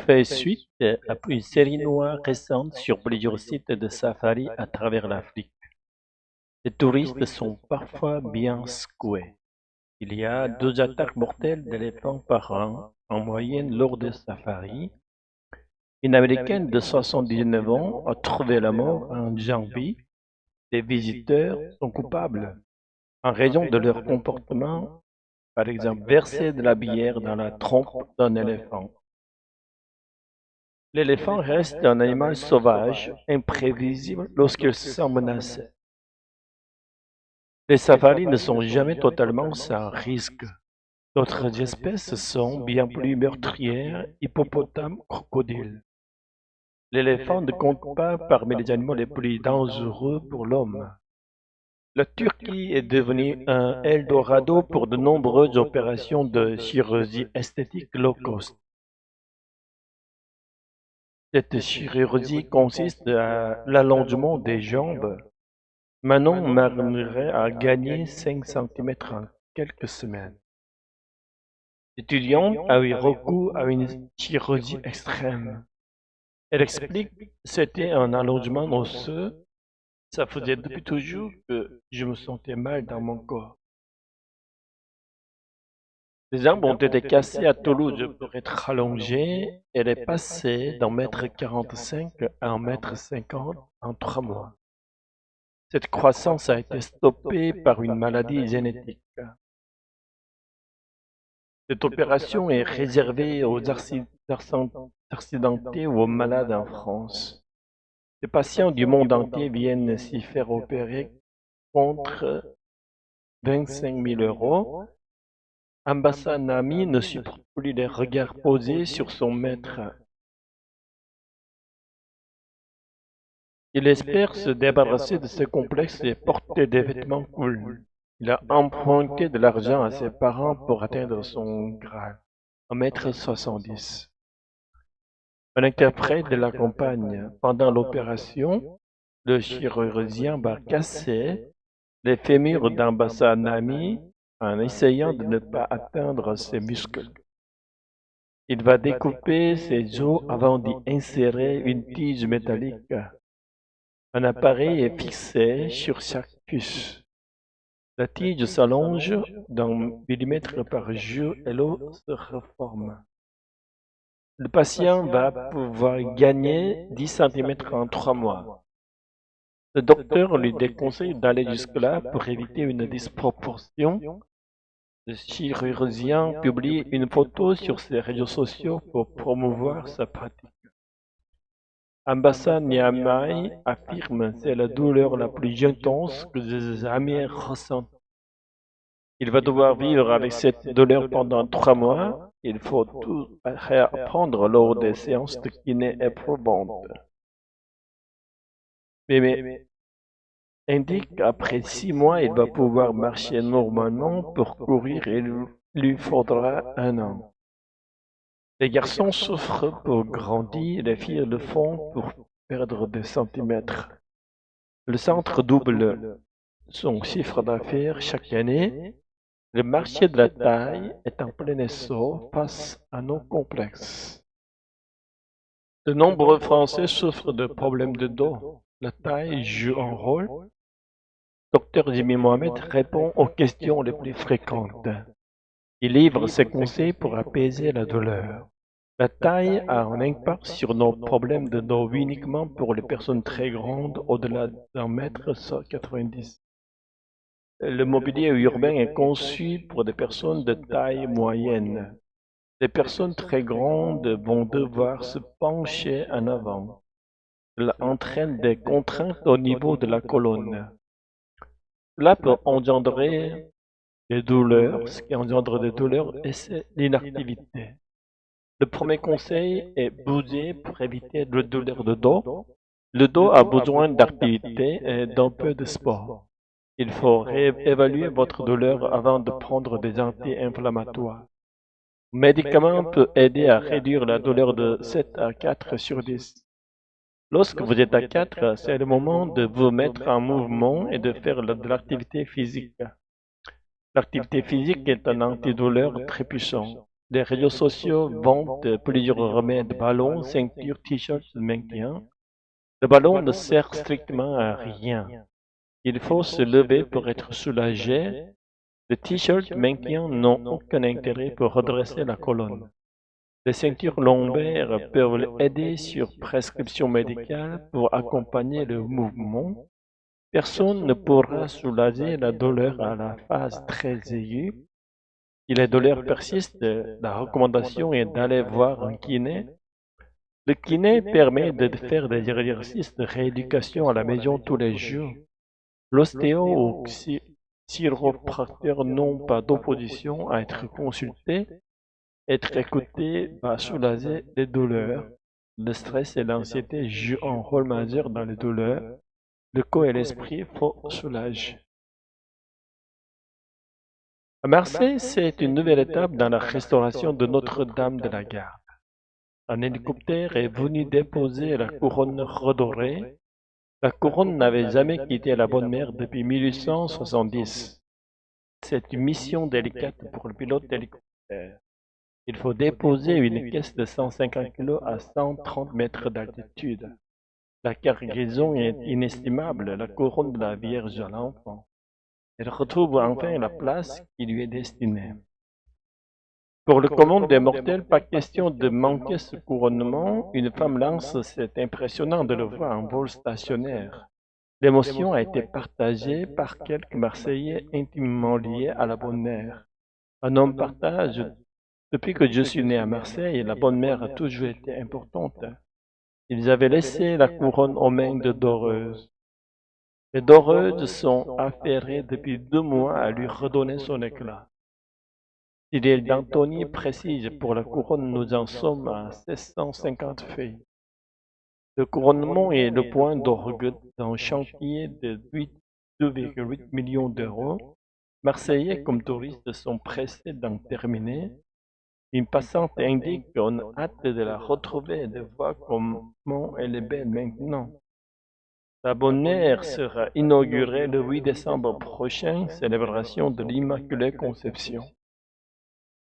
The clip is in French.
fait suite à une série noire récente sur plusieurs sites de safari à travers l'Afrique. Les touristes sont parfois bien secoués. Il y a 2 attaques mortelles d'éléphants par an en moyenne lors des safaris. Une Américaine de 79 ans a trouvé la mort en Zambie. Les visiteurs sont coupables en raison de leur comportement, par exemple verser de la bière dans la trompe d'un éléphant. L'éléphant reste un animal sauvage, imprévisible lorsqu'il se sent menacé. Les safaris ne sont jamais totalement sans risque. D'autres espèces sont bien plus meurtrières, hippopotames, crocodiles. L'éléphant ne compte pas parmi les animaux les plus dangereux pour l'homme. La Turquie est devenue un Eldorado pour de nombreuses opérations de chirurgie esthétique low cost. Cette chirurgie consiste à l'allongement des jambes. Manon m'amènerait à gagner 5 centimètres en quelques semaines. L'étudiante a eu recours à une chirurgie extrême. Elle explique que c'était un allongement osseux. Ça faisait depuis toujours que je me sentais mal dans mon corps. Les jambes ont été cassées à Toulouse pour être allongées. Elle est passée d'un mètre 45 à 1,50 m en 3 mois. Cette croissance a été stoppée par une maladie génétique. Cette opération est réservée aux accidentés ou aux malades en France. Les patients du monde entier viennent s'y faire opérer contre 25 000 euros. Ambassa Nami ne supporte plus les regards posés sur son maître. Il espère se débarrasser de ce complexe et porter des vêtements cool. Il a emprunté de l'argent à ses parents pour atteindre son Graal, 1,70 m. Un interprète l'accompagne. Pendant l'opération, le chirurgien va casser les fémurs d'Ambassa Nami en essayant de ne pas atteindre ses muscles. Il va découper ses os avant d'y insérer une tige métallique. Un appareil est fixé sur chaque cuisse. La tige s'allonge d'un millimètre par jour et l'os se reforme. Le patient va pouvoir gagner 10 centimètres en 3 mois. Le docteur lui déconseille d'aller jusque-là pour éviter une disproportion. Le chirurgien publie une photo sur ses réseaux sociaux pour promouvoir sa pratique. Ambassa Niamey affirme que c'est la douleur la plus intense que j'ai jamais ressentie. Il va devoir vivre avec cette douleur pendant 3 mois. Il faut tout réapprendre lors des séances de kiné éprouvantes. Mais indique qu'après 6 mois, il va pouvoir marcher normalement. Pour courir, il lui faudra 1 an. Les garçons souffrent pour grandir, les filles le font pour perdre des centimètres. Le centre double son chiffre d'affaires chaque année. Le marché de la taille est en plein essor face à nos complexes. De nombreux Français souffrent de problèmes de dos. La taille joue un rôle. Dr Jimmy Mohamed répond aux questions les plus fréquentes. Il livre ses conseils pour apaiser la douleur. La taille a un impact sur nos problèmes de dos uniquement pour les personnes très grandes, au-delà d'1,90 m. Le mobilier urbain est conçu pour des personnes de taille moyenne. Les personnes très grandes vont devoir se pencher en avant. Cela entraîne des contraintes au niveau de la colonne. Cela peut engendrer des douleurs. Ce qui engendre des douleurs, c'est l'inactivité. Le premier conseil est bouger pour éviter le douleur de dos. Le dos a besoin d'activité et d'un peu de sport. Il faut évaluer votre douleur avant de prendre des anti-inflammatoires. Le médicament peut aider à réduire la douleur de 7 à 4 sur 10. Lorsque vous êtes à 4, c'est le moment de vous mettre en mouvement et de faire de l'activité physique. L'activité physique est un antidouleur très puissant. Les réseaux sociaux vantent plusieurs remèdes, ballons, ceintures, t-shirts de maintien. Le ballon ne sert strictement à rien. Il faut se lever pour être soulagé. Les t-shirts maintien n'ont aucun intérêt pour redresser la colonne. Les ceintures lombaires peuvent aider sur prescription médicale pour accompagner le mouvement. Personne ne pourra soulager la douleur à la phase très aiguë. Si la douleur persiste, la recommandation est d'aller voir un kiné. Le kiné permet de faire des exercices de rééducation à la maison tous les jours. L'ostéo ou chiropracteur n'ont pas d'opposition à être consultés. Être écouté va soulager les douleurs. Le stress et l'anxiété jouent un rôle majeur dans les douleurs. Le corps et l'esprit faut soulager. À Marseille, c'est une nouvelle étape dans la restauration de Notre-Dame de la Garde. Un hélicoptère est venu déposer la couronne redorée. La couronne n'avait jamais quitté la Bonne Mère depuis 1870. C'est une mission délicate pour le pilote d'hélicoptère. Il faut déposer une caisse de 150 kg à 130 mètres d'altitude. La cargaison est inestimable, la couronne de la Vierge à l'enfant. Elle retrouve enfin la place qui lui est destinée. Pour le commun des mortels, pas question de manquer ce couronnement. Une femme lance, c'est impressionnant de le voir en vol stationnaire. L'émotion a été partagée par quelques Marseillais intimement liés à la Bonne Mère. Un homme partage: depuis que je suis né à Marseille, la Bonne Mère a toujours été importante. Ils avaient laissé la couronne aux mains de doreuses. Les doreuses sont affairées depuis 2 mois à lui redonner son éclat. Cyril d'Antony précise: pour la couronne, nous en sommes à 750 feuilles. Le couronnement est le point d'orgue d'un chantier de 2,8 millions d'euros. Marseillais comme touristes sont pressés d'en terminer. Une passante indique qu'on a hâte de la retrouver et de voir comment elle est belle maintenant. La Bonne Mère sera inaugurée le 8 décembre prochain, célébration de l'Immaculée Conception.